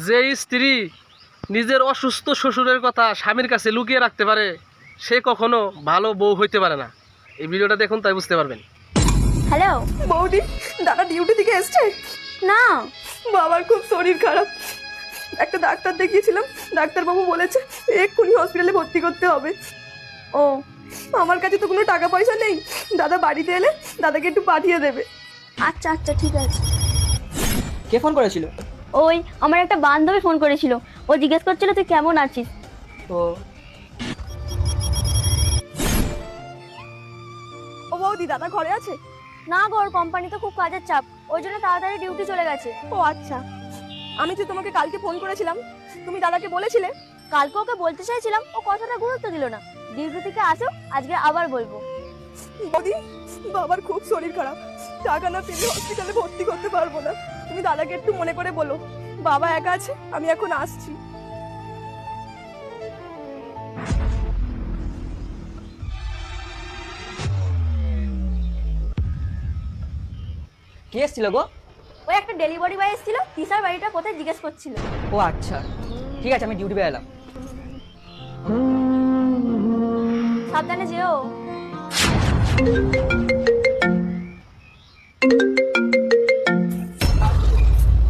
যে স্ত্রী নিজের অসুস্থ শ্বশুরের কথা স্বামীর কাছে লুকিয়ে রাখতে পারে সে কখনো ভালো বউ হইতে পারে না। এই ভিডিওটা দেখুন, তাই বুঝতে পারবেন। হ্যালো বৌদি, দাদা ডিউটি থেকে এসছে? না, বাবার খুব শরীর খারাপ, একটা ডাক্তার দেখিয়েছিলাম, ডাক্তারবাবু বলেছে এক্ষুনি হসপিটালে ভর্তি করতে হবে। ও আমার কাছে তো কোনো টাকা পয়সা নেই, দাদা বাড়িতে এলে দাদাকে একটু পাঠিয়ে দেবে। আচ্ছা আচ্ছা ঠিক আছে। কে ফোন করেছিল? ওই আমার একটা বান্ধবী ফোন করেছিল, ও জিজ্ঞেস করছিল তুই কেমন আছিস। ও বৌদি, দাদা ঘরে আছে? না গো, ওর কোম্পানিতে খুব কাজের চাপ, ওই জন্য তাড়াতাড়ি ডিউটি চলে গেছে। ও আচ্ছা, আমি তো তোমাকে কালকে ফোন করেছিলাম, তুমি দাদাকে বলেছিলে? কালকে ওকে বলতে চাইছিলাম, ও কথাটা গুরুত্ব দিল না। ডিউটি থেকে আসো, আজকে আবার বলবো। বৌদি, বাবার খুব শরীর খারাপ, টাকা না পেলে হসপিটালে ভর্তি করতে পারবো না, তুমি দাদাকে একটু মনে করে বলো। বাবা একা আছে, আমি এখন আসছি। কে এসেছিল গো? ওই একটা ডেলিভারি বয় এসেছিল, তিশার বাড়িটা কোথায় জিজ্ঞেস করছিল। ও আচ্ছা, ঠিক আছে, আমি ডিউটি বেরোলাম। সাবধানে যেও।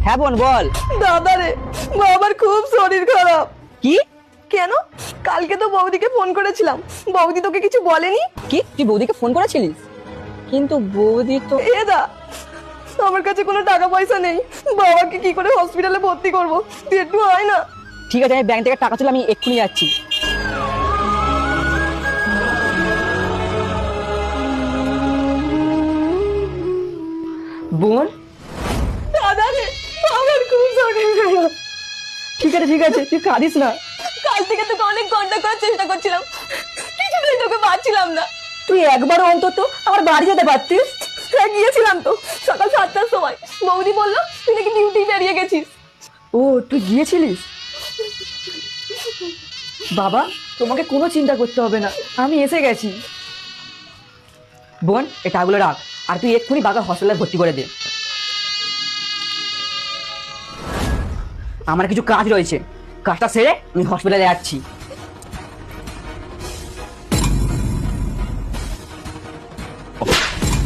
হ্যাঁ বোন বল। দাদা রে, বাবার খুব শরীর খারাপ। কি? কেন? কালকে তো বৌদিকে ফোন করেছিলাম, বৌদি তোকে কিছু বলেনি? কি তুই বৌদিকে ফোন করেছিলিস? কিন্তু বৌদি তো এ দা, আমার কাছে কোনো টাকা পয়সা নেই, বাবাকে কি করে হসপিটালে ভর্তি করবো, তুই একটু আয় না। ঠিক আছে, আমি ব্যাংক থেকে টাকা তুলে আমি এক্ষুনি যাচ্ছি। বোন, দাদা রে, আমার খুব শরীর খারাপ। ঠিক আছে ঠিক আছে, তুই কাঁদিস না। কাল থেকে তোকে অনেক ঘন্টা করার চেষ্টা করছিলাম, কিছুতেই তোকে পাচ্ছিলাম না। তুই একবার অন্তত আমার বাড়ি যেতে পারতিস। হ্যাঁ গিয়েছিলাম তো, সকাল 7টার সময়। বৌদি বললো তুই নাকি ডিউটি বেরিয়ে গেছিস। ও তুই গিয়েছিলিস? বাবা, তোমাকে কোনো চিন্তা করতে হবে না, আমি এসে গেছি। বোন, এই টাকাগুলো রাখ, আর তুই এক্ষুনি বাঘা হসপিটালে ভর্তি করে দে। আমার কিছু কাজ রয়েছে, কাজটা সেরে আমি হসপিটালে যাচ্ছি।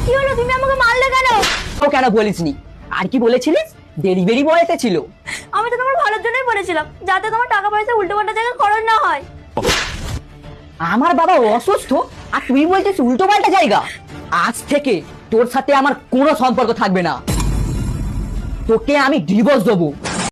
কি হলো, তুমি আমাকে মারলে কেন? ও কেন বলিসনি? আর কি বলেছিলিস? ডেলিভারি বয় এসেছিল। আমি তো তোমার ভালোর জন্যই বলেছিলাম, যাতে তোমার টাকা পয়সা উল্টো পাল্টা জায়গায় খরচ না হয়। আমার বাবা অসুস্থ আর তুই বলছিস উল্টো পাল্টা জায়গা? আজ থেকে তোর সাথে আমার কোনো সম্পর্ক থাকবে না, তোকে আমি ডিভোর্স দেবো।